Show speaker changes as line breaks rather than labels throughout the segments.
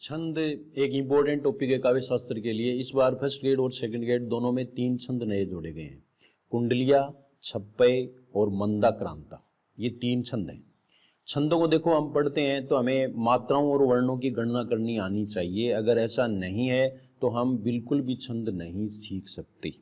छंद एक important topic है काव्य शास्त्र के लिए। इस बार फर्स्ट ग्रेड और सेकंड ग्रेड दोनों में 3 छंद नए जोड़े गए हैं। कुंडलिया, छप्पय और मंदाक्रांता, ये 3 छंद हैं। छंदों को देखो, हम पढ़ते हैं तो हमें मात्राओं और वर्णों की गणना करनी आनी चाहिए। अगर ऐसा नहीं है तो हम बिल्कुल भी छंद नहीं सीख सकते।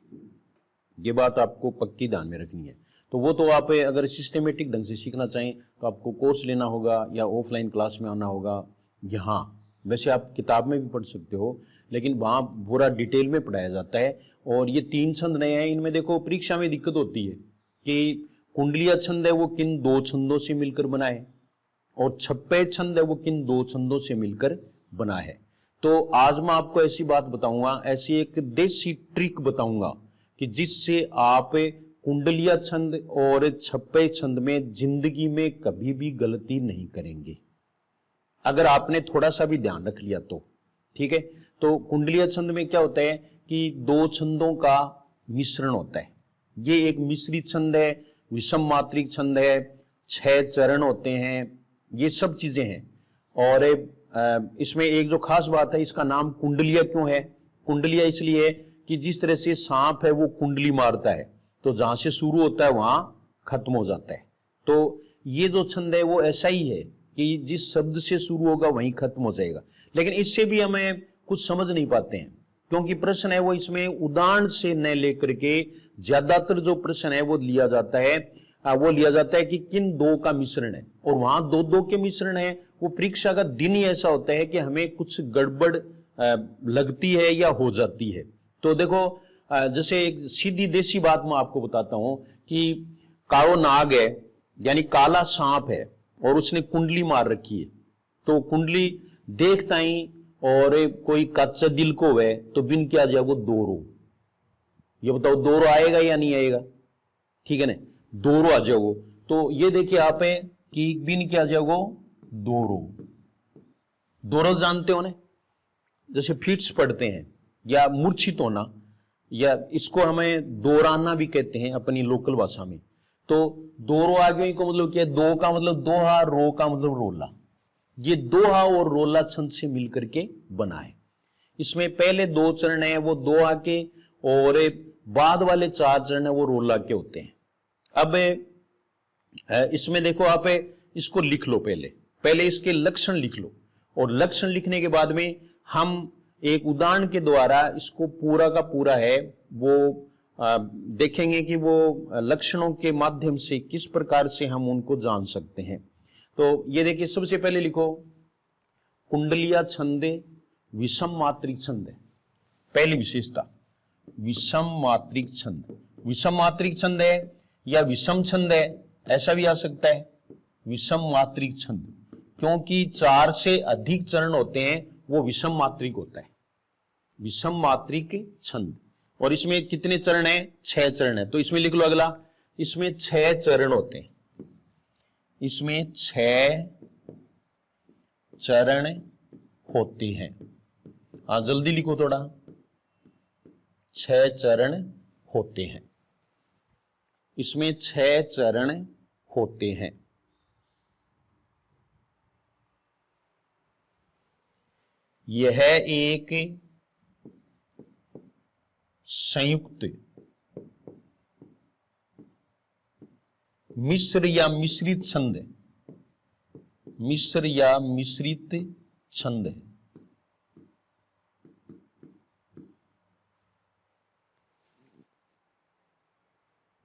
ये बात आपको पक्की ध्यान में रखनी है। तो वो तो आप अगर सिस्टमेटिक ढंग से सीखना चाहें तो आपको कोर्स लेना होगा या ऑफलाइन क्लास में आना होगा। यहाँ वैसे आप किताब में भी पढ़ सकते हो, लेकिन वहाँ पूरा डिटेल में पढ़ाया जाता है। और ये 3 छंद नए हैं। इनमें देखो परीक्षा में दिक्कत होती है कि कुंडलिया छंद है वो किन 2 छंदों से मिलकर बना है, और छप्पय छंद है वो किन 2 छंदों से मिलकर बना है। तो आज मैं आपको ऐसी बात बताऊंगा, ऐसी एक देसी ट्रिक बताऊंगा कि जिससे आप कुंडलिया छंद और छप्पय छंद में जिंदगी में कभी भी गलती नहीं करेंगे, अगर आपने थोड़ा सा भी ध्यान रख लिया तो। ठीक है, तो कुंडलिया छंद में क्या होता है कि 2 छंदों का मिश्रण होता है। ये एक मिश्रित छंद है, विषम मात्रिक छंद है, 6 चरण होते हैं, ये सब चीजें हैं। और इसमें एक जो खास बात है, इसका नाम कुंडलिया क्यों है? कुंडलिया इसलिए है कि जिस तरह से सांप है वो कुंडली मारता है, तो जहां से शुरू होता है वहां खत्म हो जाता है। तो ये जो छंद है वो ऐसा ही है कि जिस शब्द से शुरू होगा वहीं खत्म हो जाएगा। लेकिन इससे भी हमें कुछ समझ नहीं पाते हैं, क्योंकि प्रश्न है वो इसमें उदाहरण से न लेकर के ज्यादातर जो प्रश्न है वो लिया जाता है कि किन 2 का मिश्रण है, और वहां 2 के मिश्रण है। वो परीक्षा का दिन ही ऐसा होता है कि हमें कुछ गड़बड़ लगती है या हो जाती है। तो देखो, जैसे एक सीधी देसी बात मैं आपको बताता हूं कि कालो नाग है, यानी काला सांप है, और उसने कुंडली मार रखी है। तो कुंडली देखता ही और कोई कच्चा दिल को है तो बिन क्या जाए वो दोरो। ये बताओ दोरो आएगा या नहीं आएगा? ठीक है ना, दोरो आ जाओ। तो ये देखिए आप कि बिन क्या जाओ दोरो। दोरो जानते हो ना, जैसे फिट्स पढ़ते हैं या मूर्छित होना, या इसको हमें दोराना भी कहते हैं अपनी लोकल भाषा में। तो दोरो आगे को मतलब क्या है? 2 का मतलब दोहा, रो का मतलब रोला। ये दोहा और रोला छंद से मिलकर के बना है। इसमें पहले 2 चरण है वो दोहा के, और बाद वाले 4 चरण है वो रोला के होते हैं। अब इसमें देखो आप इसको लिख लो, पहले इसके लक्षण लिख लो, और लक्षण लिखने के बाद में हम एक उदाहरण के द्वारा इसको पूरा का पूरा है वो देखेंगे कि वो लक्षणों के माध्यम से किस प्रकार से हम उनको जान सकते हैं। तो ये देखिए, सबसे पहले लिखो कुंडलिया छंद विषम मात्रिक छंद है। पहली विशेषता विषम मात्रिक छंद। विषम मात्रिक छंद है या विषम छंद है, ऐसा भी आ सकता है, विषम मात्रिक छंद, क्योंकि 4 से अधिक चरण होते हैं वो विषम मात्रिक होता है, विषम मात्रिक छंद। और इसमें कितने चरण हैं? 6 चरण है। तो इसमें लिख लो अगला, इसमें 6 चरण होते हैं, इसमें 6 चरण होते हैं। हाँ जल्दी लिखो थोड़ा, 6 चरण होते हैं, इसमें 6 चरण होते हैं। यह एक संयुक्त मिश्र या मिश्रित छंद है, मिश्र या मिश्रित छंद है।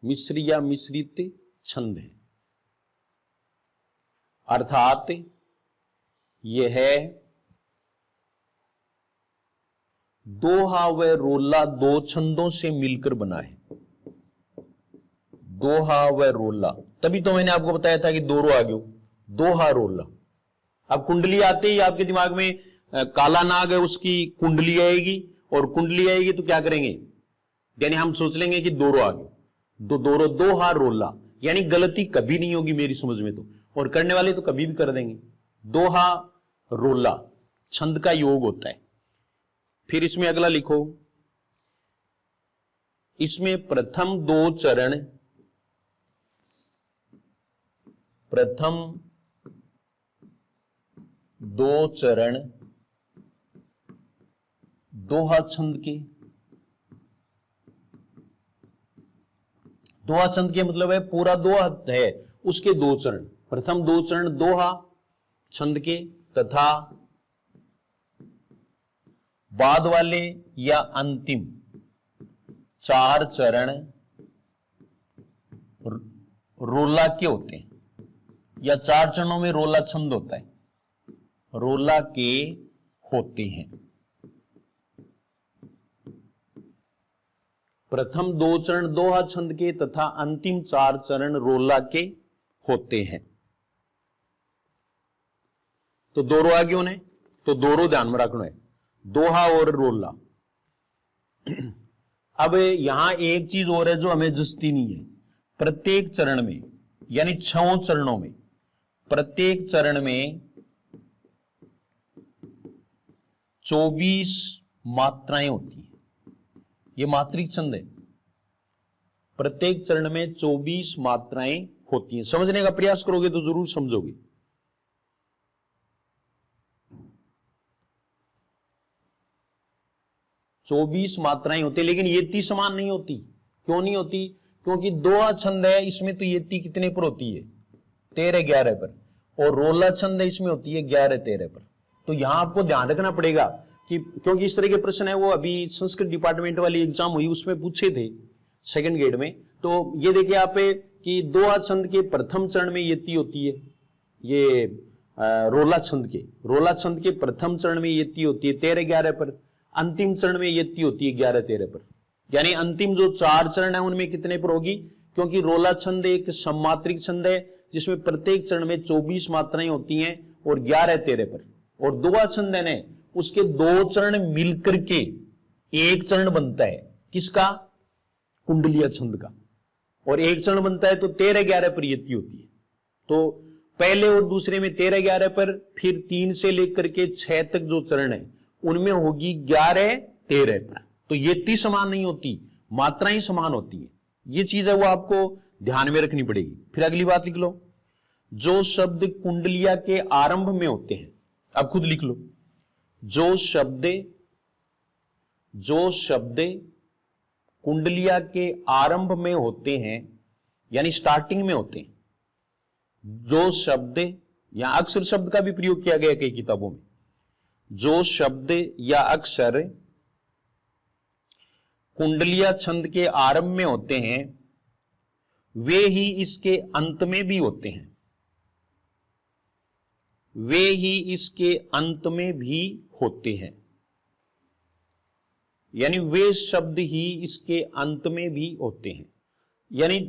मिश्र या मिश्रित छंद है, अर्थात यह दोहा व रोला 2 छंदों से मिलकर बना है। दोहा व रोला, तभी तो मैंने आपको बताया था कि दोरो आ गयो, दोहा रोला। अब कुंडली आते ही आपके दिमाग में काला नाग है उसकी कुंडली आएगी, और कुंडली आएगी तो क्या करेंगे, यानी हम सोच लेंगे कि दोरो आ गयो, दोरो, दोहा रोला, यानी गलती कभी नहीं होगी मेरी समझ में तो, और करने वाले तो कभी भी कर देंगे। दोहा रोला छंद का योग होता है। फिर इसमें अगला लिखो, इसमें प्रथम 2 चरण, प्रथम 2 चरण दोहा छंद के, दोहा छंद के मतलब है पूरा दोहा है उसके दो चरण, प्रथम दो चरण दोहा छंद के तथा बाद वाले या अंतिम चार चरण रोला के होते हैं, या चार चरणों में रोला छंद होता है, रोला के होते हैं। प्रथम दो चरण दोहा छंद के तथा अंतिम चार चरण रोला के होते हैं। तो दोरो आ गयो ने, तो दोरो ध्यान में रखना है, दोहा और रोला। अब यहां एक चीज और है जो हमें जस्ती नहीं है, प्रत्येक चरण में यानी 6 चरणों में प्रत्येक चरण में 24 मात्राएं होती हैं, ये मात्रिक छंद है। प्रत्येक चरण में 24 मात्राएं होती हैं, समझने का प्रयास करोगे तो जरूर समझोगे। चौबीस मात्राएं होती है, लेकिन येती समान नहीं होती। क्यों नहीं होती? क्योंकि दोहा छंद है, इसमें तो येती कितने पर होती है? 13-11 पर, और रोला छंद है इसमें होती है 11-13 पर। तो यहां आपको ध्यान रखना पड़ेगा कि क्योंकि इस तरह के प्रश्न है वो अभी संस्कृत डिपार्टमेंट वाली एग्जाम हुई उसमें पूछे थे सेकंड ग्रेड में। तो ये देखिए आप कि दोहा छंद के प्रथम चरण में येती होती है, ये रोला छंद के प्रथम चरण में येती होती है 13-11 पर, अंतिम चरण में येती होती है 11-13 पर। यानी अंतिम जो 4 चरण है उनमें कितने पर होगी? क्योंकि रोला छंद एक सममात्रिक छंद है जिसमें प्रत्येक चरण में 24 मात्राएं होती हैं और 11-13 पर। और दोहा छंद है ना, उसके 2 चरण मिलकर के एक चरण बनता है, किसका? कुंडलिया छंद का। और एक चरण बनता है तो 13-11 पर येती होती है। तो पहले और दूसरे में 13-11 पर, फिर 3 से लेकर के 6 तक जो चरण है उनमें होगी 11-13 पर। तो येती समान नहीं होती, मात्राएं समान होती है। ये चीज है वो आपको ध्यान में रखनी पड़ेगी। फिर अगली बात लिख लो, जो शब्द कुंडलिया के आरंभ में होते हैं, अब खुद लिख लो, जो शब्द कुंडलिया के आरंभ में होते हैं यानी स्टार्टिंग में होते हैं, जो शब्द, यहां अक्षर शब्द का भी प्रयोग किया गया कई किताबों में, जो शब्द या अक्षर कुंडलिया छंद के आरंभ में होते हैं वे ही इसके अंत में भी होते हैं, वे ही इसके अंत में भी होते हैं। यानी वे शब्द ही इसके अंत में भी होते हैं। यानी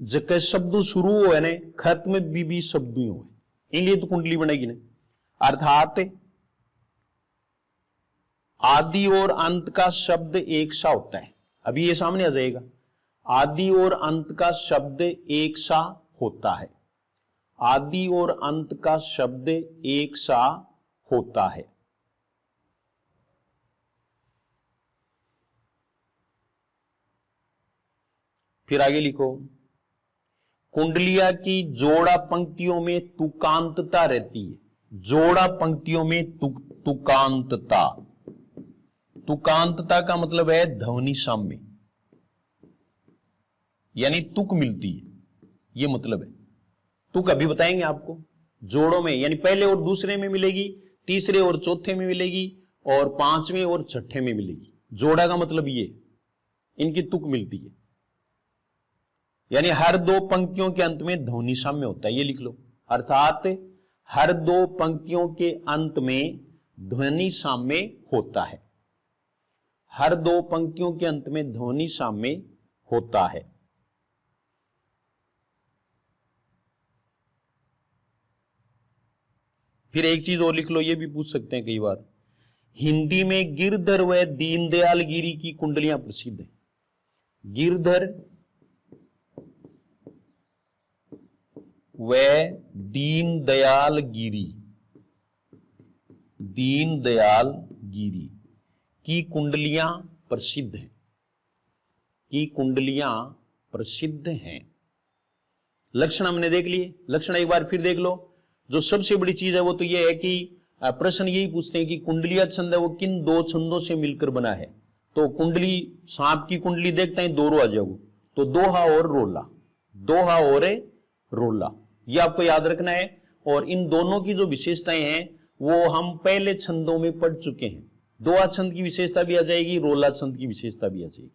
जब शब्द शुरू हो है ना, खत्म भी शब्द ही हो, इसलिए तो कुंडली बनेगी ना। अर्थात आदि और अंत का शब्द एक सा होता है। अभी ये सामने आ जाएगा, आदि और अंत का शब्द एक सा होता है, आदि और अंत का शब्द एक सा होता है। फिर आगे लिखो, कुंडलिया की जोड़ा पंक्तियों में तुकांतता रहती है। जोड़ा पंक्तियों में तुकांतता, तुकांतता का मतलब है ध्वनि साम्य, यानी तुक मिलती है, ये मतलब है। तुक अभी बताएंगे आपको। जोड़ों में यानी पहले और दूसरे में मिलेगी, तीसरे और चौथे में मिलेगी, और 5वें और 6ठे में मिलेगी। जोड़ा का मतलब ये, इनकी तुक मिलती है। यानी हर 2 पंक्तियों के अंत में ध्वनि साम्य होता है, ये लिख लो। अर्थात हर 2 पंक्तियों के अंत में ध्वनि साम्य होता है, हर 2 पंक्तियों के अंत में ध्वनि साम्य होता है। फिर एक चीज और लिख लो, ये भी पूछ सकते हैं कई बार, हिंदी में गिरधर व दीनदयाल गिरी की कुंडलियां प्रसिद्ध हैं। गिरधर व दीनदयाल गिरी, दीनदयाल गिरी की कुंडलियां प्रसिद्ध हैं, की कुंडलियां प्रसिद्ध हैं। लक्षण हमने देख लिए, लक्षण एक बार फिर देख लो। जो सबसे बड़ी चीज है वो तो ये है कि प्रश्न यही पूछते हैं कि कुंडलिया छंद है वो किन दो छंदों से मिलकर बना है। तो कुंडली, सांप की कुंडली देखते हैं, दोरो आ जाओ, तो दोहा और रोला, दोहा और रोला, ये आपको याद रखना है। और इन दोनों की जो विशेषताएं हैं वो हम पहले छंदों में पढ़ चुके हैं। दोहा छंद की विशेषता भी आ जाएगी, रोला छंद की विशेषता भी आ जाएगी,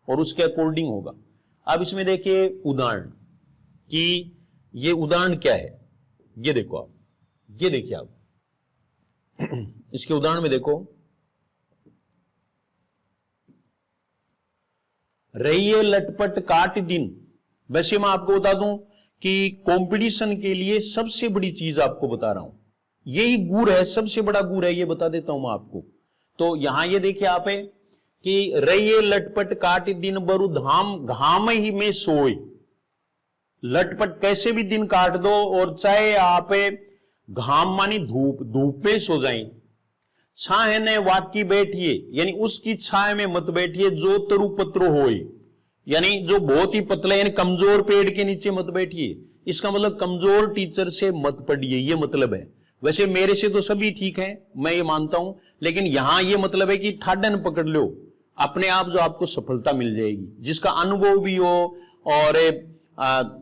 और उसके अकॉर्डिंग होगा। अब इसमें देखिए उदाहरण, कि ये उदाहरण क्या है, ये देखो आप, ये देखिए आप इसके उदाहरण में देखो, रहिए लटपट काट दिन। वैसे मैं आपको बता दूं कि कंपटीशन के लिए सबसे बड़ी चीज आपको बता रहा हूं, यही गुर है, सबसे बड़ा गुर है, ये बता देता हूं मैं आपको। तो यहां ये देखिए आप है कि रहिए लटपट काट दिन बरु धाम घाम ही में सोए। लटपट कैसे भी दिन काट दो, और चाहे आप घाम मानी धूप, धूप में सो जाए। छाहे ने वाकी बैठिए, यानी उसकी छाया में मत बैठिए, जो तरु पत्रो होए, यानी जो बहुत ही पतला यानी कमजोर पेड़ के नीचे मत बैठिए। इसका मतलब कमजोर टीचर से मत पढ़िए, ये मतलब है। वैसे मेरे से तो सभी ठीक है, मैं ये मानता हूं, लेकिन यहां ये मतलब है कि ठाडन पकड़ लो, अपने आप जो आपको सफलता मिल जाएगी, जिसका अनुभव भी हो और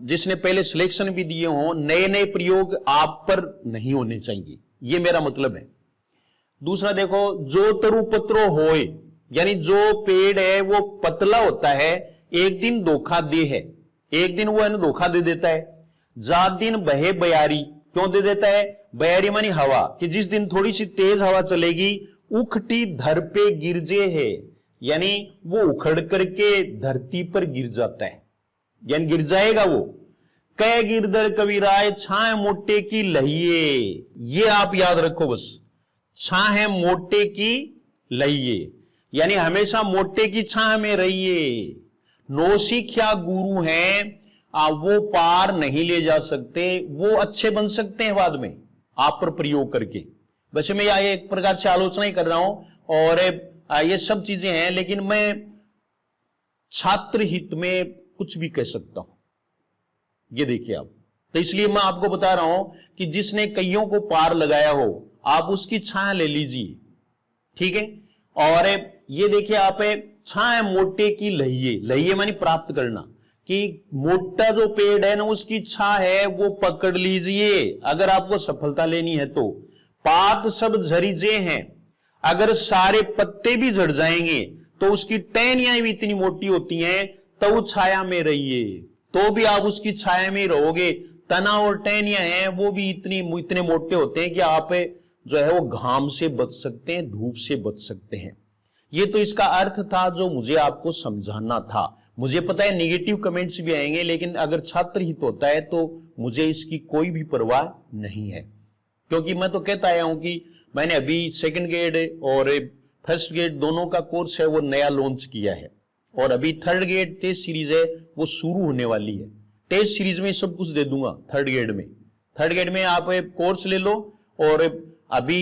जिसने पहले सिलेक्शन भी दिए हो। नए नए प्रयोग आप पर नहीं होने चाहिए, ये मेरा मतलब है। दूसरा देखो, जो तरु पत्रो होए, यानी जो पेड़ है वो पतला होता है, एक दिन धोखा दे है, एक दिन वो है धोखा दे देता है। जा दिन बहे बयारी, क्यों दे देता है? बयारी मानी हवा, कि जिस दिन थोड़ी सी तेज हवा चलेगी, उखटी धर पे गिरजे है, यानी वो उखड़ करके धरती पर गिर जाता है, यानी गिर जाएगा वो। कै गिरधर कविराय छाए मोटे की लहिए, ये आप याद रखो बस, छाए मोटे की लहिए, यानी हमेशा मोटे की छाह में रहिए। नौसिखिया गुरु हैं, वो पार नहीं ले जा सकते, वो अच्छे बन सकते हैं बाद में आप पर प्रयोग करके। वैसे मैं यह एक प्रकार से आलोचना ही कर रहा हूं, और ये सब चीजें हैं, लेकिन मैं छात्र हित में कुछ भी कह सकता हूं, ये देखिए आप। तो इसलिए मैं आपको बता रहा हूं कि जिसने कईयों को पार लगाया हो, आप उसकी छाया ले लीजिए, ठीक है। और ये देखिए आप, छाया मोटे की लहिए, लहिए मानी प्राप्त करना, कि मोटा जो पेड़ है ना उसकी छा है वो पकड़ लीजिए अगर आपको सफलता लेनी है तो। पात सब झरीजे हैं, अगर सारे पत्ते भी झड़ जाएंगे तो उसकी टहनियां भी इतनी मोटी होती हैं, तो छाया में रहिए, तो भी आप उसकी छाया में रहोगे। तना और टहनियां हैं वो भी इतने मोटे होते हैं कि आप जो है वो घाम से बच सकते हैं, धूप से बच सकते हैं। ये तो इसका अर्थ था जो मुझे आपको समझाना था। मुझे पता है नेगेटिव कमेंट्स भी आएंगे, लेकिन अगर छात्र हित होता है तो मुझे इसकी कोई भी परवाह नहीं है, क्योंकि मैं तो कहता आया हूं कि मैंने अभी सेकंड ग्रेड और फर्स्ट ग्रेड दोनों का कोर्स है वो नया लॉन्च किया है, और अभी थर्ड ग्रेड टेस्ट सीरीज है वो शुरू होने वाली है। टेस्ट सीरीज में सब कुछ दे दूंगा थर्ड ग्रेड में आप कोर्स ले लो। और अभी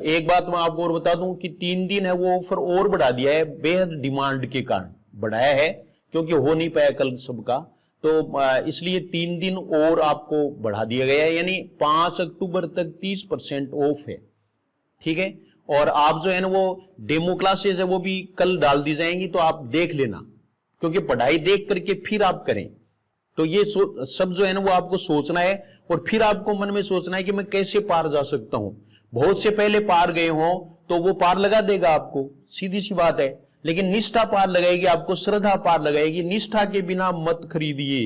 एक बात मैं आपको और बता दूं कि 3 दिन है वो ऑफर और बढ़ा दिया है, बेहद डिमांड के कारण बढ़ाया है, क्योंकि हो नहीं पाया कल सबका, तो इसलिए 3 दिन और आपको बढ़ा दिया गया है, यानी 5 अक्टूबर तक 30% ऑफ है, ठीक है। और आप जो है ना वो डेमो क्लासेज है वो भी कल डाल दी जाएंगी, तो आप देख लेना, क्योंकि पढ़ाई देख करके फिर आप करें। तो ये सब जो है ना वो आपको सोचना है, और फिर आपको मन में सोचना है कि मैं कैसे पार जा सकता हूं। बहुत से पहले पार गए हो तो वो पार लगा देगा आपको, सीधी सी बात है, लेकिन निष्ठा पार लगाएगी आपको, श्रद्धा पार लगाएगी। निष्ठा के बिना मत खरीदिए।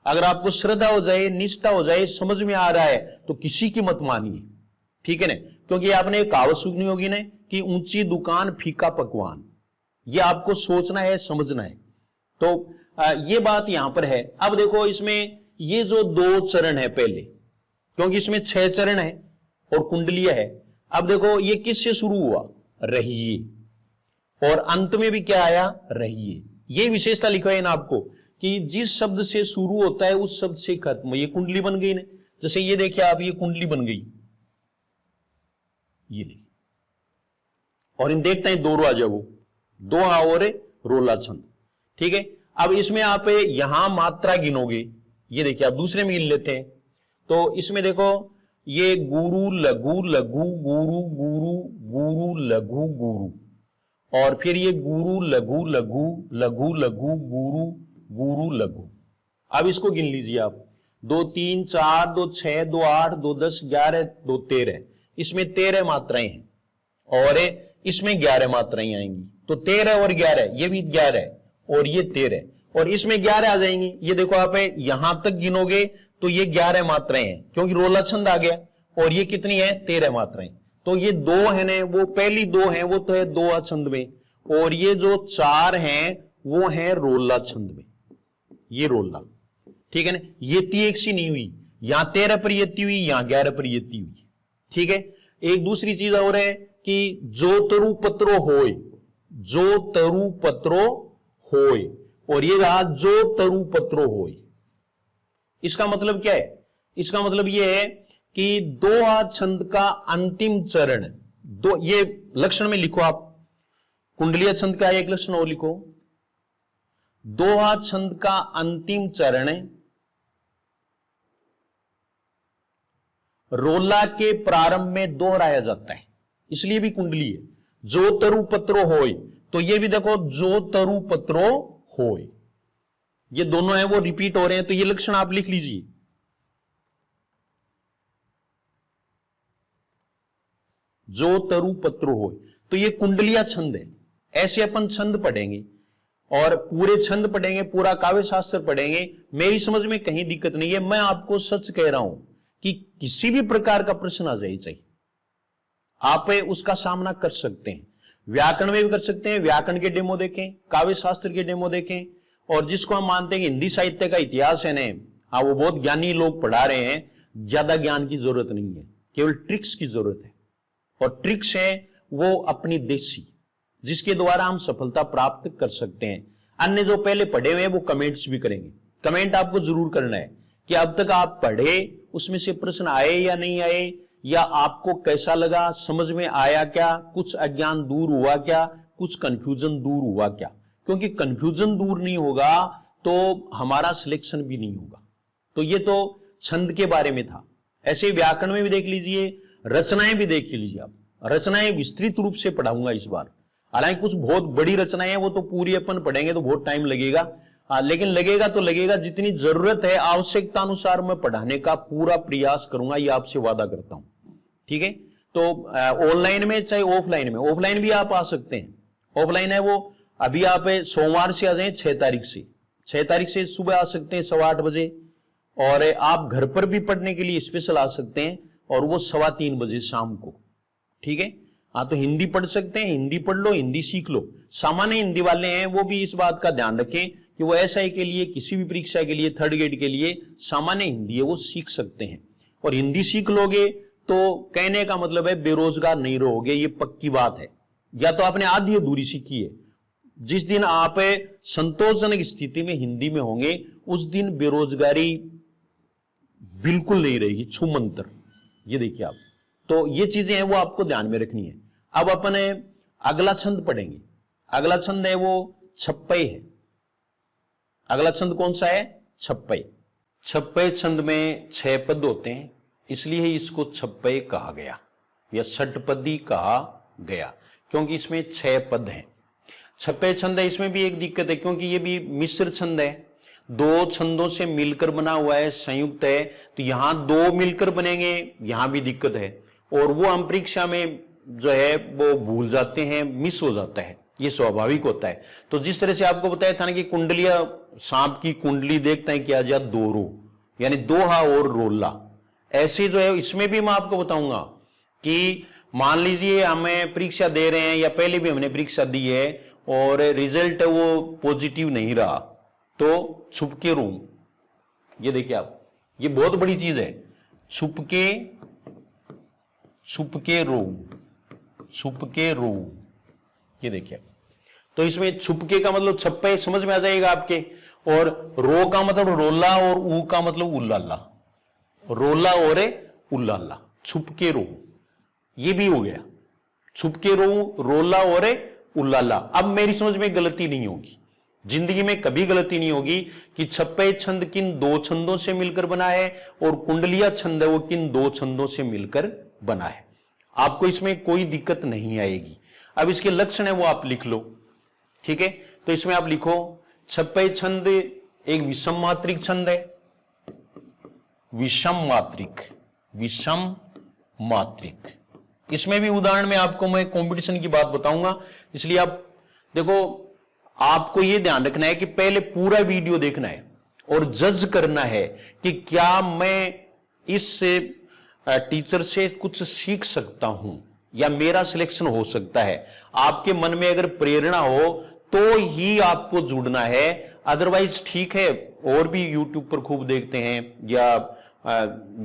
अगर आपको श्रद्धा हो जाए, निष्ठा हो जाए, समझ में आ रहा है, तो किसी की मत मानिए, ठीक है ना। क्योंकि आपने एक कहावत सुनी होगी ना कि ऊंची दुकान फीका पकवान, ये आपको सोचना है, समझना है। तो ये बात यहां पर है। अब देखो इसमें ये जो 2 चरण है पहले, क्योंकि इसमें 6 चरण है और कुंडलिया है। अब देखो ये किससे शुरू हुआ? रहिए, और अंत में भी क्या आया? रहिए। ये विशेषता लिखा है ना आपको कि जिस शब्द से शुरू होता है उस शब्द से खत्म। ये कुंडली बन गई ना, जैसे ये देखिए आप, ये कुंडली बन गई, ये देखिए। और इन देखते हैं दोरो आ जाओ, दोहा और रोला छंद, ठीक है। अब इसमें आप यहां मात्रा गिनोगे, ये देखिए आप दूसरे में गिन लेते हैं। तो इसमें देखो ये गुरु लघु लघु गुरु गुरु गुरु लघु गुरु, और फिर ये गुरु लघु लघु लघु लघु गुरु गुरु लघु। अब इसको गिन लीजिए आप, 2 3 4 2 6 2 8 2 10 11 2 13, इसमें 13 मात्राएं हैं और इसमें 11 मात्राएं आएंगी। तो 13 और 11, ये भी 11 और ये 13, और इसमें 11 आ जाएंगी। ये देखो आप यहां तक गिनोगे तो ये 11 मात्राएं हैं, क्योंकि रोला छंद आ गया, और ये कितनी है 13 मात्राएं। तो ये 2 है ना, वो पहली 2 है वो तो है दोहा छंद में, और ये जो 4 हैं वो है रोला छंद में, ये रोला, ठीक है ना। ये एक सी नहीं हुई, यहां 13 पर येती हुई, यहां 11 पर येती हुई, ठीक है। एक दूसरी चीज और है कि जो तरु पत्रो होय, जो तरु पत्रो होय, और ये रहा जो तरु पत्रो होय। इसका मतलब क्या है? इसका मतलब यह है कि दोहा छंद का अंतिम चरण, दो ये लक्षण में लिखो आप, कुंडलीय छंद का एक लक्षण और लिखो, दोहा छंद का अंतिम चरण रोला के प्रारंभ में दोहराया जाता है, इसलिए भी कुंडली है। जो तरु पत्रो होय, तो ये भी देखो जो तरु पत्रो होय, ये दोनों हैं वो रिपीट हो रहे हैं, तो ये लक्षण आप लिख लीजिए। जो तरु पत्रो होय, तो ये कुंडलिया छंद है। ऐसे अपन छंद पढ़ेंगे और पूरे छंद पढ़ेंगे, पूरा काव्य शास्त्र पढ़ेंगे। मेरी समझ में कहीं दिक्कत नहीं है, मैं आपको सच कह रहा हूं कि किसी भी प्रकार का प्रश्न आ जाए चाहिए, आप उसका सामना कर सकते हैं। व्याकरण में भी कर सकते हैं, व्याकरण के डेमो देखें, काव्य शास्त्र के डेमो देखें, और जिसको हम मानते हैं कि हिंदी साहित्य का इतिहास है ना, हाँ वो बहुत ज्ञानी लोग पढ़ा रहे हैं, ज्यादा ज्ञान की जरूरत नहीं है, केवल ट्रिक्स की जरूरत है। और ट्रिक्स है वो अपनी देसी, जिसके द्वारा हम सफलता प्राप्त कर सकते हैं। अन्य जो पहले पढ़े हुए हैं वो कमेंट्स भी करेंगे, कमेंट आपको जरूर करना है कि अब तक आप पढ़े उसमें से प्रश्न आए या नहीं आए, या आपको कैसा लगा, समझ में आया क्या, कुछ अज्ञान दूर हुआ क्या, कुछ कंफ्यूजन दूर हुआ क्या। क्योंकि कंफ्यूजन दूर नहीं होगा तो हमारा सिलेक्शन भी नहीं होगा। तो ये तो छंद के बारे में था। ऐसे व्याकरण में भी देख लीजिए, रचनाएं भी देख लीजिए आप, रचनाएं विस्तृत रूप से पढ़ाऊंगा इस बार। हालांकि कुछ बहुत बड़ी रचनाएं हैं वो तो पूरी अपन पढ़ेंगे तो बहुत टाइम लगेगा, लेकिन लगेगा तो लगेगा, जितनी जरूरत है आवश्यकता अनुसार मैं पढ़ाने का पूरा प्रयास करूंगा, ये आपसे वादा करता हूं, ठीक है। तो ऑनलाइन में चाहे ऑफलाइन में, ऑफलाइन भी आप आ सकते हैं। ऑफलाइन है वो अभी आप सोमवार से आ जाए 6 तारीख से, 6 तारीख से सुबह आ सकते हैं 8:15 बजे, और आप घर पर भी पढ़ने के लिए स्पेशल आ सकते हैं, और वो 3:15 बजे शाम को, ठीक है। हाँ, तो हिंदी पढ़ सकते हैं, हिंदी पढ़ लो, हिंदी सीख लो। सामान्य हिंदी वाले हैं वो भी इस बात का ध्यान रखें कि वो एसआई के लिए, किसी भी परीक्षा के लिए, 3rd ग्रेड के लिए सामान्य हिंदी है वो सीख सकते हैं। और हिंदी सीख लोगे तो कहने का मतलब है बेरोजगार नहीं रहोगे, ये पक्की बात है। या तो आपने आधी अधूरी सीखी है, जिस दिन आप संतोषजनक स्थिति में हिंदी में होंगे उस दिन बेरोजगारी बिल्कुल नहीं रहेगी, छूमंतर। ये देखिए आप, तो ये चीजें हैं वो आपको ध्यान में रखनी है। अब अपन अगला छंद पढ़ेंगे। अगला छंद है वो छप्पय है। अगला छंद कौन सा है? छप्पय। छप्पय छंद में 6 पद होते हैं, इसलिए इसको छप्पय कहा गया या षटपदी कहा गया, क्योंकि इसमें 6 पद हैं। छप्पय छंद है, इसमें भी एक दिक्कत है क्योंकि ये भी मिश्र छंद है, 2 छंदों से मिलकर बना हुआ है, संयुक्त है, तो यहां 2 मिलकर बनेंगे, यहां भी दिक्कत है। और वो हम परीक्षा में जो है वो भूल जाते हैं, मिस हो जाता है, ये स्वाभाविक होता है। तो जिस तरह से आपको बताया था ना कि कुंडलिया, सांप की कुंडली देखते हैं क्या जा दोरो, यानी दोहा और रोला, ऐसे जो है इसमें भी मैं आपको बताऊंगा कि मान लीजिए हमें परीक्षा दे रहे हैं या पहले भी हमने परीक्षा दी है और रिजल्ट वो पॉजिटिव नहीं रहा, तो छुपके रो। ये देखिए आप, ये बहुत बड़ी चीज है, छुपके रो, छुपके रो। ये देखिए, तो इसमें छुपके का मतलब छप्पे समझ में आ जाएगा आपके, और रो का मतलब रोला और ऊ का मतलब उल्लाला, रोला और उल्लाला, छुपके रो। ये भी हो गया, छुपके रो, रोला और उल्लाला। अब मेरी समझ में गलती नहीं होगी, जिंदगी में कभी गलती नहीं होगी कि छप्पे छंद किन दो छंदों से मिलकर बना है और कुंडलिया छंद है वो किन दो छंदों से मिलकर बना है। आपको इसमें कोई दिक्कत नहीं आएगी। अब इसके लक्षण है वो आप लिख लो, ठीक है। तो इसमें आप लिखो छप्पे छंद एक विषम मात्रिक छंद है, विषम मात्रिक। इसमें भी उदाहरण में आपको मैं कंपटीशन की बात बताऊंगा, इसलिए आप देखो, आपको यह ध्यान रखना है कि पहले पूरा वीडियो देखना है और जज करना है कि क्या मैं इस टीचर से कुछ सीख सकता हूं या मेरा सिलेक्शन हो सकता है। आपके मन में अगर प्रेरणा हो तो ही आपको जुड़ना है, अदरवाइज ठीक है और भी यूट्यूब पर खूब देखते हैं या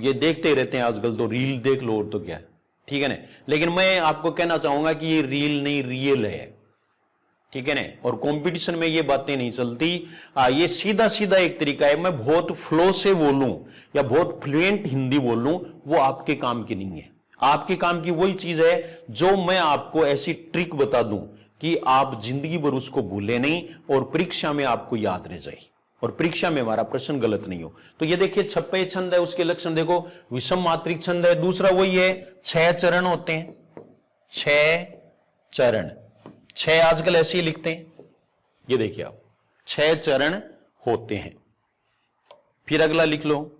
ये देखते रहते हैं आजकल, तो रील देख लो और तो क्या, ठीक है ना। लेकिन मैं आपको कहना चाहूंगा कि ये रील नहीं रियल है, ठीक है ना। और कंपटीशन में ये बातें नहीं चलती। ये सीधा सीधा एक तरीका है, मैं बहुत फ्लो से बोलूं या बहुत फ्लुएंट हिंदी बोलूं, वो आपके काम की नहीं है। आपके काम की वही चीज है जो मैं आपको ऐसी ट्रिक बता दूं कि आप जिंदगी भर उसको भूले नहीं और परीक्षा में आपको याद रह जाए और परीक्षा में हमारा प्रश्न गलत नहीं हो। तो ये देखिए छप्पे छंद है, उसके लक्षण देखो, विषम मात्रिक छंद है। दूसरा वही है 6 चरण होते हैं, 6 चरण, 6 आजकल ऐसे ही लिखते हैं, ये देखिए आप 6 चरण होते हैं। फिर अगला लिख लो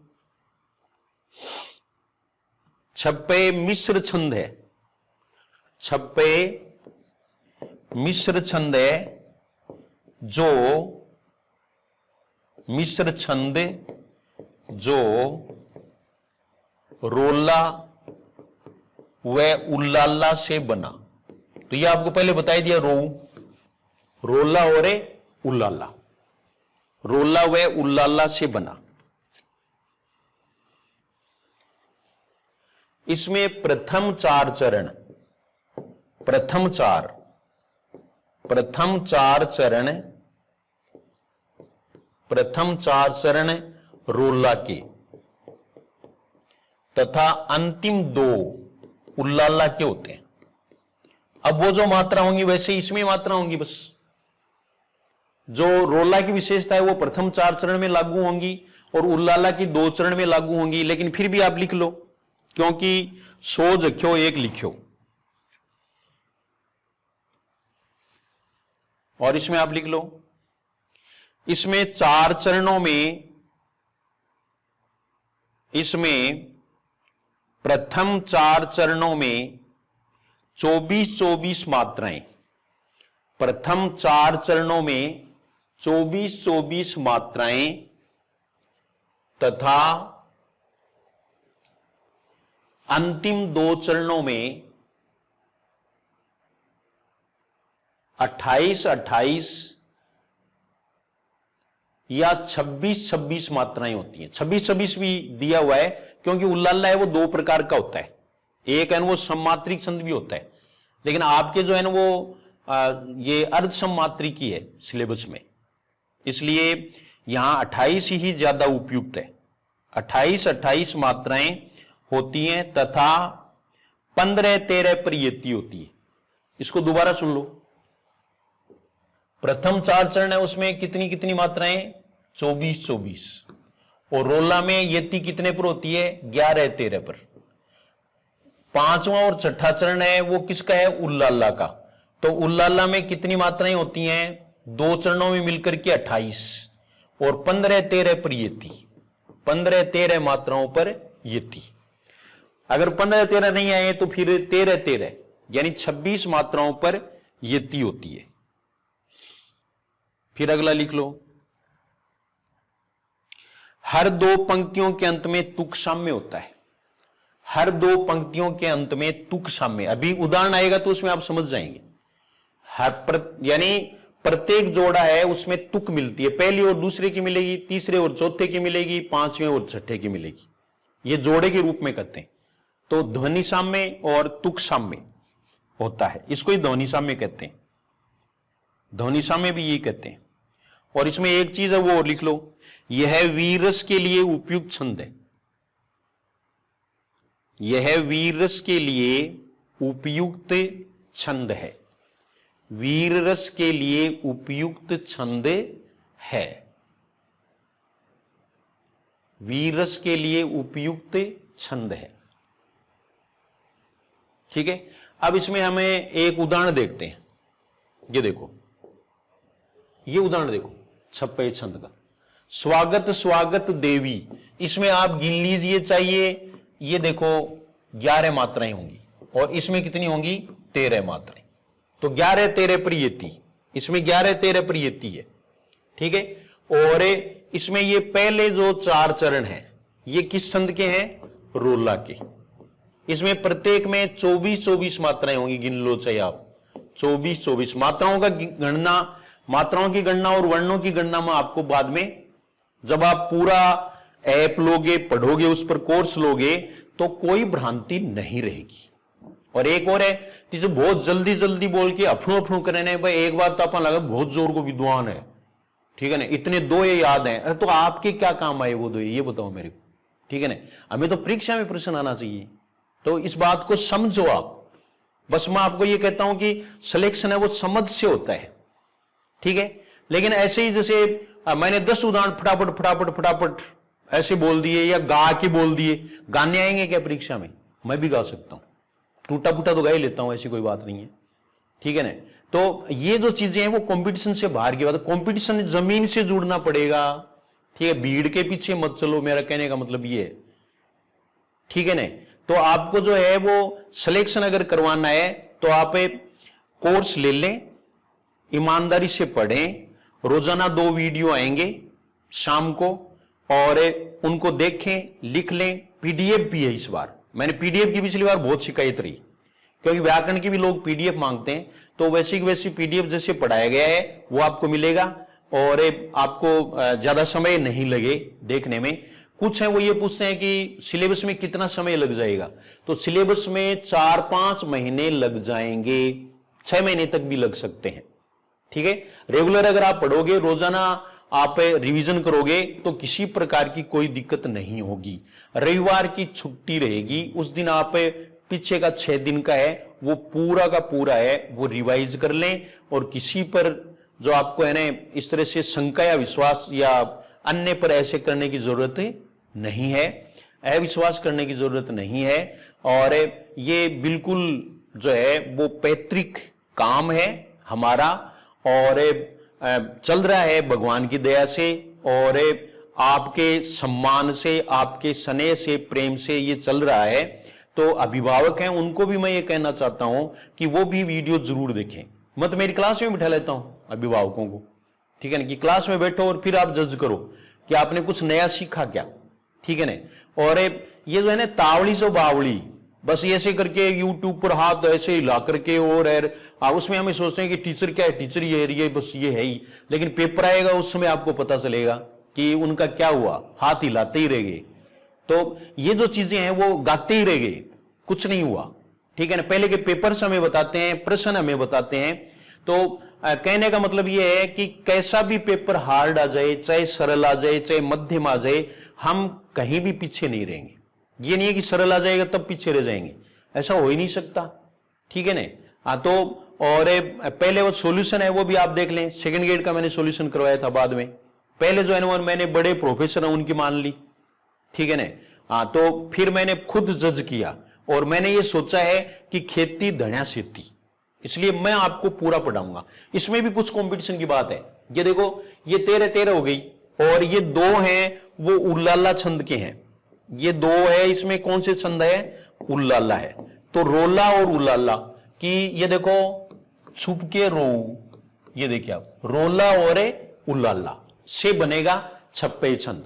छप्पे मिश्र छंद है, छप्पे मिश्र छंद है, जो मिश्र छंद जो रोला व उल्लाला से बना। तो ये आपको पहले बताई दिया, रोला और उल्लाला, रोला व उल्लाला से बना। इसमें प्रथम 4 चरण, प्रथम चार चरण रोला के तथा अंतिम 2 उल्लाला के होते हैं। अब वो जो मात्रा होंगी वैसे इसमें मात्रा होंगी, बस जो रोला की विशेषता है वो प्रथम 4 चरण में लागू होंगी और उल्लाला की 2 चरण में लागू होंगी। लेकिन फिर भी आप लिख लो, क्योंकि 100 जख्यो 1 लिखो। और इसमें आप लिख लो, इसमें 4 चरणों में, इसमें प्रथम 4 चरणों में 24-24 मात्राएं, प्रथम 4 चरणों में 24-24 मात्राएं तथा अंतिम 2 चरणों में 28-28 या 26-26 मात्राएं होती हैं। 26-26 भी दिया हुआ है क्योंकि उल्लाला है वो 2 प्रकार का होता है, एक है वो सममात्रिक छंद भी होता है, लेकिन आपके जो है ना वो ये अर्ध सममात्रिक ही है सिलेबस में, इसलिए यहां 28 ही ज्यादा उपयुक्त है। 28-28 मात्राएं होती हैं तथा 15-13 पर यति होती है। इसको दोबारा सुन लो, प्रथम 4 चरण है उसमें कितनी कितनी मात्राएं, 24-24, और रोला में यति कितने पर होती है, 11-13 पर। 5वां और 6ठा चरण है वो किसका है, उल्लाला का। तो उल्लाला में कितनी मात्राएं होती हैं, 2 चरणों में मिलकर के 28 और 15-13 पर यति, 15-13 मात्राओं पर यति। अगर 15-13 नहीं आए तो फिर 13-13 यानी 26 मात्राओं पर यति होती है। फिर अगला लिख लो, हर 2 पंक्तियों के अंत में तुक साम्य होता है, हर 2 पंक्तियों के अंत में तुक साम्य। अभी उदाहरण आएगा तो उसमें आप समझ जाएंगे। यानी प्रत्येक जोड़ा है उसमें तुक मिलती है, पहली और दूसरे की मिलेगी, तीसरे और चौथे की मिलेगी, 5वें और 6ठे की मिलेगी। ये जोड़े के रूप में कहते हैं। तो ध्वनि साम्य और तुक साम्य होता है, इसको ही ध्वनि साम्य कहते हैं, ध्वनि साम्य भी यही कहते हैं। और इसमें एक चीज है वो और लिख लो, यह वीरस के लिए उपयुक्त छंद है, यह वीरस के लिए उपयुक्त छंद है। वीर रस के लिए उपयुक्त छंद है। वीर रस के लिए उपयुक्त छंद है। ठीक है, अब इसमें हमें एक उदाहरण देखते हैं। ये देखो, ये उदाहरण देखो छप्पे छंद का। स्वागत स्वागत देवी, इसमें आप गिन लीजिए चाहिए, ये देखो 11 मात्राएं होंगी और इसमें कितनी होंगी 13 मात्राएं। तो 11 13 प्रियति, इसमें 11 13 प्रियति है। ठीक है, और इसमें ये पहले जो 4 चरण हैं ये किस छंद के हैं, रोला के। इसमें प्रत्येक में 24-24 मात्राएं होंगी, गिन लो चाहिए आप। 24-24 मात्राओं का गणना, मात्राओं की गणना और वर्णों की गणना में आपको बाद में जब आप पूरा ऐप लोगे, पढ़ोगे, उस पर कोर्स लोगे तो कोई भ्रांति नहीं रहेगी। और एक और है, जिसे बहुत जल्दी जल्दी बोल के अफड़ू अफड़ू करने, भाई एक बार तो अपन लगा बहुत जोर को विद्वान है, ठीक है ना, इतने 2 ये याद हैं। अरे तो आपके क्या काम आए वो 2, ये बताओ मेरे को। ठीक है ना, हमें तो परीक्षा में प्रश्न आना चाहिए, तो इस बात को समझो आप। बस मैं आपको ये कहता हूं कि सिलेक्शन है वो समझ से होता है। ठीक है, लेकिन ऐसे ही जैसे मैंने 10 उदाहरण फटाफट फटाफट फटाफट ऐसे बोल दिए या गा के बोल दिए, गाने आएंगे क्या परीक्षा में? मैं भी गा सकता हूं, टूटा फूटा तो गा ही लेता हूं, ऐसी कोई बात नहीं है। ठीक है ना, तो ये जो चीजें हैं वो कंपटीशन से बाहर की बात है। कंपटीशन जमीन से जुड़ना पड़ेगा। ठीक है, भीड़ के पीछे मत चलो, मेरा कहने का मतलब ये है। ठीक है ना, तो आपको जो है वो सिलेक्शन अगर करवाना है तो आप कोर्स ले लें, ईमानदारी से पढ़ें, रोजाना 2 वीडियो आएंगे शाम को, और उनको देखें, लिख लें। पीडीएफ भी है इस बार, मैंने पीडीएफ की पिछली बार बहुत शिकायत रही, क्योंकि व्याकरण की भी लोग पीडीएफ मांगते हैं, तो वैसी की वैसी पीडीएफ जैसे पढ़ाया गया है वो आपको मिलेगा, और आपको ज्यादा समय नहीं लगे देखने में। कुछ है वो ये पूछते हैं कि सिलेबस में कितना समय लग जाएगा, तो सिलेबस में 4-5 महीने लग जाएंगे, 6 महीने तक भी लग सकते हैं। ठीक है, रेगुलर अगर आप पढ़ोगे, रोजाना आप रिवीजन करोगे तो किसी प्रकार की कोई दिक्कत नहीं होगी। रविवार की छुट्टी रहेगी, उस दिन आप पीछे का 6 दिन का है वो पूरा का पूरा है वो रिवाइज कर लें, और किसी पर जो आपको है ना इस तरह से शंका या विश्वास या अन्य पर ऐसे करने की जरूरत नहीं है, अविश्वास करने की जरूरत नहीं है। और ये बिल्कुल जो है वो पैतृक काम है हमारा, और चल रहा है भगवान की दया से, और आपके सम्मान से, आपके स्नेह से, प्रेम से ये चल रहा है। तो अभिभावक हैं उनको भी मैं ये कहना चाहता हूं कि वो भी वीडियो जरूर देखें। मैं तो मेरी क्लास में बिठा लेता हूं अभिभावकों को, ठीक है ना, कि क्लास में बैठो और फिर आप जज करो कि आपने कुछ नया सीखा क्या। ठीक है ना, और ये जो है ना तावड़ी से बावड़ी, बस ऐसे करके यूट्यूब पर हाथ ऐसे हिला करके, और उसमें हमें सोचते हैं कि टीचर क्या है, टीचर ये बस ये है ही, लेकिन पेपर आएगा उस समय आपको पता चलेगा कि उनका क्या हुआ, हाथ हिलाते ही रह गए। तो ये जो चीजें हैं वो गाते ही रह गए, कुछ नहीं हुआ। ठीक है ना, पहले के पेपर्स हमें बताते हैं, प्रश्न हमें बताते हैं। तो कहने का मतलब ये है कि कैसा भी पेपर हार्ड आ जाए, चाहे सरल आ जाए, चाहे मध्यम आ जाए, हम कहीं भी पीछे नहीं रहेंगे। ये नहीं है कि सरल आ जाएगा तब पीछे रह जाएंगे, ऐसा हो ही नहीं सकता। ठीक है ना, तो और पहले वो सॉल्यूशन है वो भी आप देख लें, सेकंड ग्रेड का मैंने सॉल्यूशन करवाया था बाद में। पहले जो है ना मैंने बड़े प्रोफेसर हैं उनकी मान ली। ठीक है ना, तो फिर मैंने खुद जज किया और मैंने ये सोचा है कि खेती धन्या सेती, इसलिए मैं आपको पूरा पढ़ाऊंगा। इसमें भी कुछ कंपटीशन की बात है। ये देखो, ये 13 हो गई, और ये 2 हैं वो उल्लाला छंद के हैं। ये 2 है, इसमें कौन से छंद है, उल्लाला है। तो रोला और उल्लाला की, ये देखो छुप के रो, ये देखिए आप, रोला और उल्लाला से बनेगा छप्पे छंद।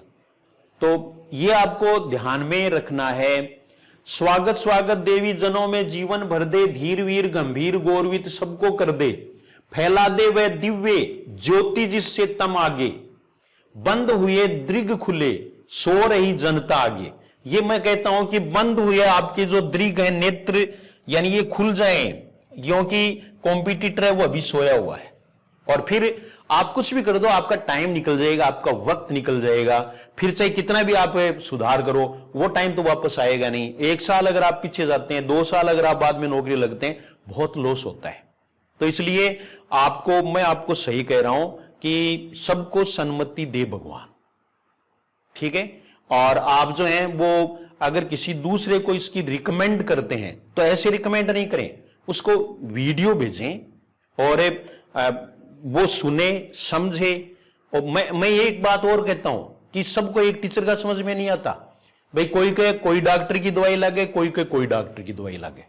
तो ये आपको ध्यान में रखना है। स्वागत स्वागत देवी जनों में जीवन भर दे, धीर वीर गंभीर गौरवित सबको कर दे, फैला दे वह दिव्य ज्योति जिससे तम आगे, बंद हुए दृग खुले सो रही जनता आगे। ये मैं कहता हूं कि बंद हुए आपके जो दृग है, नेत्र, यानी ये खुल जाए, क्योंकि कॉम्पिटिटर है वो अभी सोया हुआ है। और फिर आप कुछ भी कर दो, आपका टाइम निकल जाएगा, आपका वक्त निकल जाएगा, फिर चाहे कितना भी आप सुधार करो वो टाइम तो वापस आएगा नहीं। 1 साल अगर आप पीछे जाते हैं, 2 साल अगर आप बाद में नौकरी लगते हैं, बहुत लॉस होता है। तो इसलिए मैं आपको सही कह रहा हूं कि सबको सन्मति दे भगवान, ठीक है। और आप जो हैं वो अगर किसी दूसरे को इसकी रिकमेंड करते हैं तो ऐसे रिकमेंड नहीं करें, उसको वीडियो भेजें और वो सुने समझे। और मैं एक बात और कहता हूं कि सबको एक टीचर का समझ में नहीं आता। भाई कोई कहे कोई डॉक्टर की दवाई लगे, कोई कहे कोई डॉक्टर की दवाई लगे,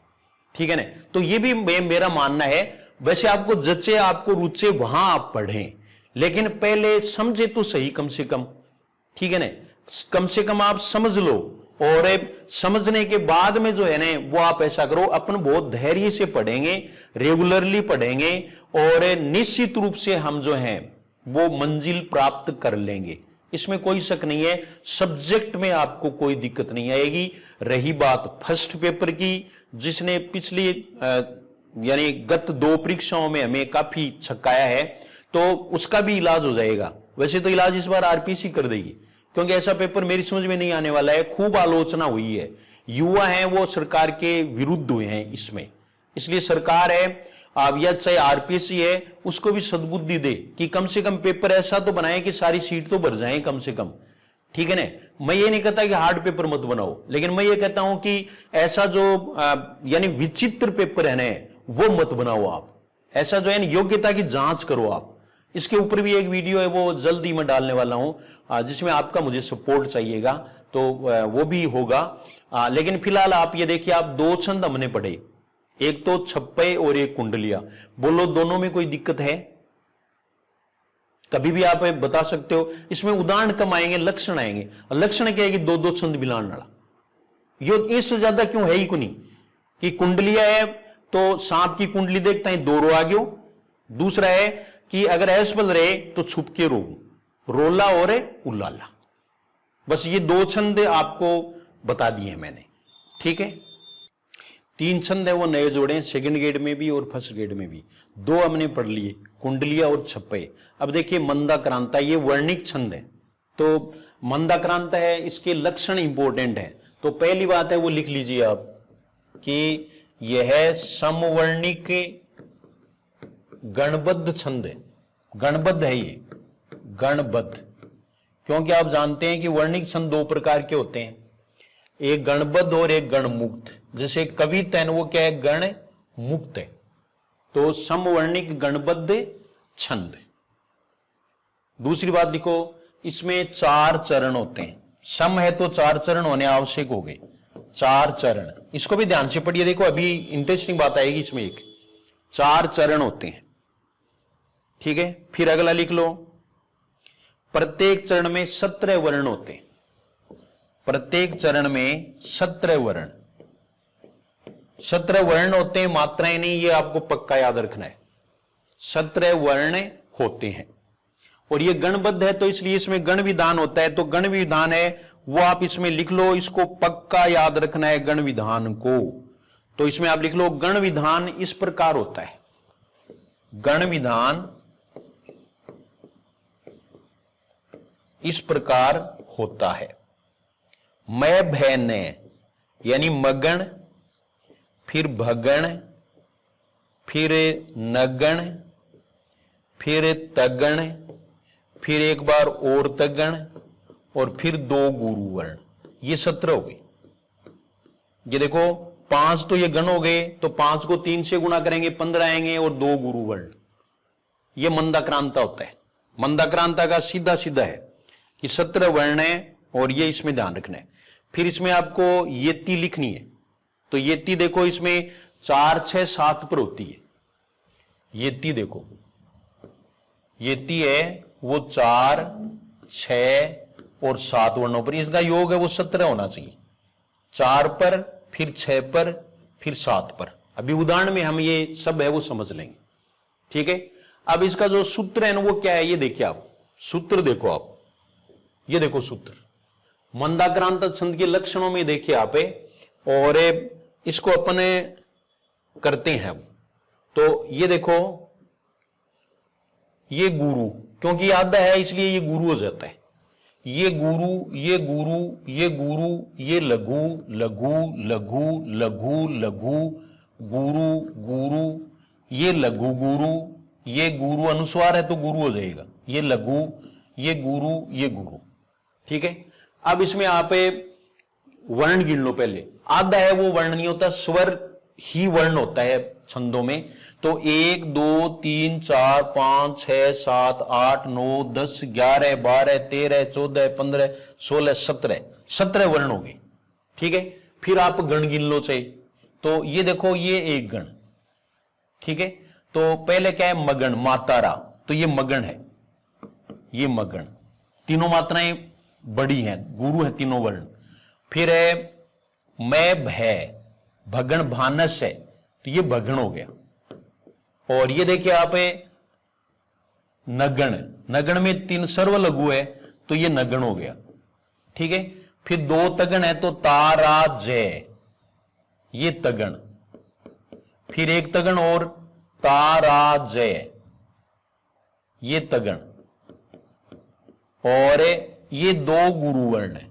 ठीक है ना। तो ये भी मेरा मानना है, वैसे आपको जचे आपको रुचे वहां आप पढ़ें, लेकिन पहले समझे तो सही कम से कम, ठीक है ना। कम से कम आप समझ लो और समझने के बाद में जो है ना वो आप ऐसा करो, अपन बहुत धैर्य से पढ़ेंगे, रेगुलरली पढ़ेंगे और निश्चित रूप से हम जो हैं वो मंजिल प्राप्त कर लेंगे, इसमें कोई शक नहीं है। सब्जेक्ट में आपको कोई दिक्कत नहीं आएगी। रही बात फर्स्ट पेपर की, जिसने पिछली यानी गत 2 परीक्षाओं में हमें काफी छकाया है, तो उसका भी इलाज हो जाएगा। वैसे तो इलाज इस बार आरपीसी कर देगी, क्योंकि ऐसा पेपर मेरी समझ में नहीं आने वाला है। खूब आलोचना हुई है, युवा हैं वो सरकार के विरुद्ध हुए हैं इसमें, इसलिए सरकार है अब या चाहे आरपीसी है उसको भी सद्बुद्धि दे कि कम से कम पेपर ऐसा तो बनाए कि सारी सीट तो भर जाए कम से कम, ठीक है ना। मैं ये नहीं कहता कि हार्ड पेपर मत बनाओ, लेकिन मैं ये कहता हूं कि ऐसा जो यानी विचित्र पेपर है ना वो मत बनाओ आप। ऐसा जो है योग्यता की जांच करो आप। इसके ऊपर भी एक वीडियो है, वो जल्दी मैं डालने वाला हूं, जिसमें आपका मुझे सपोर्ट चाहिएगा, तो वो भी होगा। लेकिन फिलहाल आप ये देखिए, आप 2 छंद हमने पढ़े, एक तो छप्पे और एक कुंडलिया। बोलो दोनों में कोई दिक्कत है? कभी भी आप बता सकते हो। इसमें उदाहरण कम आएंगे, लक्षण आएंगे। लक्षण क्या है कि 2-2 छंद मिलान वाला, ये इससे ज्यादा क्यों है ही को नहीं। कि कुंडलिया है तो सांप की कुंडली देखता है 2 रो आगे। दूसरा है कि अगर ऐसबल रहे तो छुप के रो, रोला और उल्लाला। बस ये 2 छंद आपको बता दिए मैंने, ठीक है। 3 छंद है वो नए जोड़े, सेकंड ग्रेड में भी और फर्स्ट ग्रेड में भी। 2 हमने पढ़ लिए, कुंडलिया और छप्पे। अब देखिए मंदाक्रांता, ये वर्णिक छंद है। तो मंदाक्रांता है, इसके लक्षण इंपॉर्टेंट है। तो पहली बात है वो लिख लीजिए आप कि यह समवर्णिक गणबद्ध छंद है। गणबद्ध है ये, गणबद्ध, क्योंकि आप जानते हैं कि वर्णिक छंद 2 प्रकार के होते हैं, एक गणबद्ध और एक गणमुक्त। जैसे कविता है वो क्या है, गण मुक्त है। तो समवर्णिक गणबद्ध छंद। दूसरी बात लिखो, इसमें 4 चरण होते हैं। सम है तो 4 चरण होने आवश्यक हो गए, 4 चरण। इसको भी ध्यान से पढ़िए, देखो अभी इंटरेस्टिंग बात आएगी इसमें। एक 4 चरण होते हैं, ठीक है। फिर अगला लिख लो, प्रत्येक चरण में 17 वर्ण होते हैं। प्रत्येक चरण में 17 वर्ण, 17 वर्ण होते हैं, मात्राएं नहीं, ये आपको पक्का याद रखना है। 17 वर्ण होते हैं और ये गणबद्ध है, तो इसलिए इसमें गण विधान होता है। तो गण विधान है वो आप इसमें लिख लो, इसको पक्का याद रखना है गण विधान को। तो इसमें आप लिख लो, गण विधान इस प्रकार होता है। गण विधान इस प्रकार होता है। मैं भैन यानी मगण, फिर भगण, फिर नगण, फिर तगण, फिर एक बार और तगण, और फिर 2 गुरु वर्ण। ये 17 हो गए। ये देखो 5 तो ये गण हो गए, तो 5 को 3 से गुणा करेंगे 15 आएंगे, और 2 गुरु वर्ण। ये मंदाक्रांता होता है। मंदाक्रांता का सीधा सीधा है कि 17 वर्ण है, और ये इसमें ध्यान रखना है। फिर इसमें आपको येती लिखनी है। तो येती देखो, इसमें 4, 6, 7 पर होती है येती। देखो येती है वो 4, 6 और 7 वर्णों पर, इसका योग है वो 17 होना चाहिए। 4 पर, फिर 6 पर, फिर 7 पर। अभी उदाहरण में हम ये सब है वो समझ लेंगे, ठीक है। अब इसका जो सूत्र है ना वो क्या है, ये देखिए आप। सूत्र देखो आप, ये देखो सूत्र मंदाक्रांता छंद के लक्षणों में देखिए आप, और इसको अपने करते हैं। तो ये देखो, ये गुरु, क्योंकि आधा है इसलिए ये गुरु हो जाता है। ये गुरु, ये गुरु, ये गुरु, ये लघु लघु लघु लघु लघु, गुरु गुरु, ये लघु गुरु, ये गुरु अनुस्वार है तो गुरु हो जाएगा, ये लघु, ये गुरु, ये गुरु। ठीक है, अब इसमें आप वर्ण गिन लो। पहले आधा है वो वर्ण नहीं होता, स्वर ही वर्ण होता है छंदों में। तो 1 2 3 4 5 6 7 8 9 10 11 12 13 14 15 16 17 वर्ण हो गए। ठीक है, फिर आप गण गिन लो चाहे, तो ये देखो ये एक गण। ठीक है, तो पहले क्या है, मगन, मातारा, तो ये मगन है, ये मगन, तीनों मात्राएं बड़ी हैं, गुरु है तीनों वर्ण। फिर है मैं भय, भगन भानस है, तो ये भगन हो गया। और ये देखिए आप नगण, नगण में 3 सर्व लघु है, तो ये नगण हो गया। ठीक है, फिर 2 तगण है, तो तारा जय, ये तगण। फिर 1 तगण और तारा जय, ये तगण। और ये 2 गुरु वर्ण है,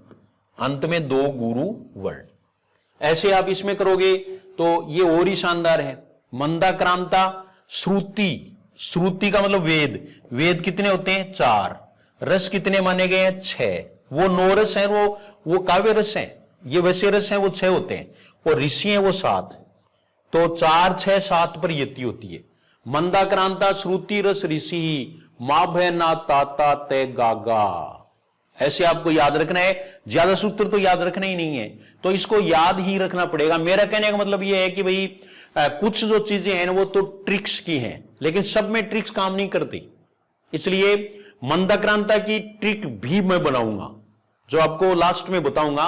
अंत में 2 गुरु वर्ण। ऐसे आप इसमें करोगे तो ये और ही शानदार है। मंदाक्रांता, श्रुति, श्रुति का मतलब वेद, वेद कितने होते हैं 4, रस कितने माने गए हैं 6, वो 9 रस है, वो काव्य रस है, ये वैसे रस है वो 6 होते हैं, और ऋषि है वो 7, तो 4 6 7 पर यति होती है। मंदाक्रांता श्रुति रस ऋषि मां भय ना ताता ते गागा। ऐसे आपको याद रखना है, ज्यादा सूत्र तो याद रखना ही नहीं है, तो इसको याद ही रखना पड़ेगा। मेरा कहने का मतलब यह है कि भाई कुछ जो चीजें हैं वो तो ट्रिक्स की हैं, लेकिन सब में ट्रिक्स काम नहीं करती, इसलिए मंदाक्रांता की ट्रिक भी मैं बनाऊंगा जो आपको लास्ट में बताऊंगा,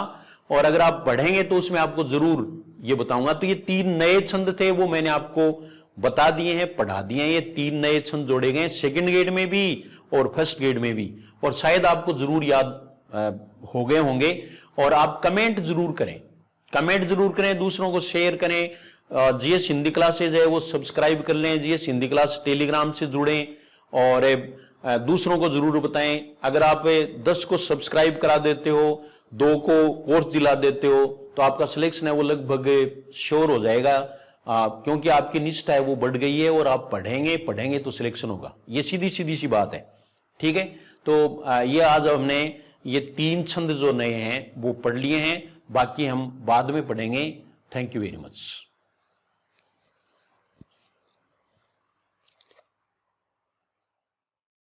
और अगर आप पढ़ेंगे तो उसमें आपको जरूर ये बताऊंगा। तो ये 3 नए छंद थे, वो मैंने आपको बता दिए हैं, पढ़ा दिए हैं। ये 3 नए छंद जोड़े गए सेकंड ग्रेड में भी और फर्स्ट ग्रेड में भी, और शायद आपको जरूर याद हो गए होंगे। और आप कमेंट जरूर करें, कमेंट जरूर करें, दूसरों को शेयर करें। जीएस हिंदी क्लासेज है वो सब्सक्राइब कर लें, जीएस हिंदी क्लास टेलीग्राम से जुड़ें, और दूसरों को जरूर बताएं। अगर आप 10 को सब्सक्राइब करा देते हो, 2 को कोर्स दिला देते हो, तो आपका सिलेक्शन है वो लगभग श्योर हो जाएगा, क्योंकि आपकी निष्ठा है वो बढ़ गई है, और आप पढ़ेंगे तो सिलेक्शन होगा। ये सीधी सी बात है। ठीक है, तो ये आज हमने ये 3 छंद जो नए हैं वो पढ़ लिए हैं, बाकी हम बाद में पढ़ेंगे। Thank you very much.